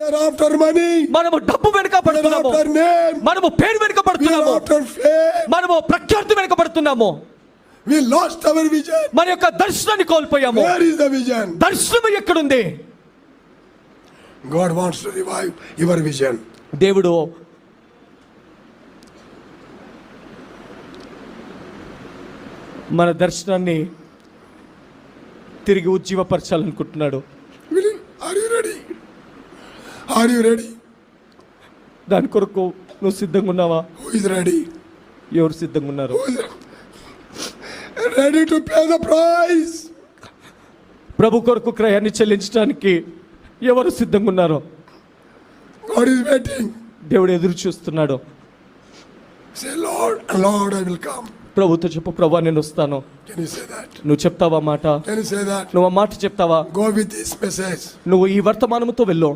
They're after money. మనము డబ్బు వెనుక They're పడుతున్నాము, after name. మనము పేరు వెనుక We are పడుతున్నాము, after fame. మనము ప్రఖ్యాతి వెనుక పడుతున్నాము. We lost our vision. మన యొక్క దర్శనాన్ని కోల్పోయాము. Where is the vision? దర్శనం ఎక్కడుంది? God wants to revive your vision. దేవుడు మన దర్శనాన్ని తిరిగి ఉజ్జీవపరచాలనుకుంటున్నాడు. Are you ready? Are you ready? దాని కొరకు నువ్వు సిద్ధంగా ఉన్నావా? Who is ready? ఎవరు సిద్ధంగా ఉన్నారు? Who is ready to pay the price? ప్రభు కొరకు క్రయాన్ని చెల్లించడానికి ఎవరు సిద్ధంగా ఉన్నారు? God is waiting. దేవుడు ఎదురు చూస్తున్నాడు. Say, Lord, Lord, I will come. ప్రభుతో చెప్పు, ప్రభు నేను వస్తాను. Can you say that? నువ్వు చెప్తావా మాట? Can you say that? నువ్వు ఆ మాట చెప్తావా? Go with this message. నువ్వు ఈ వర్తమానముతో వెళ్ళు.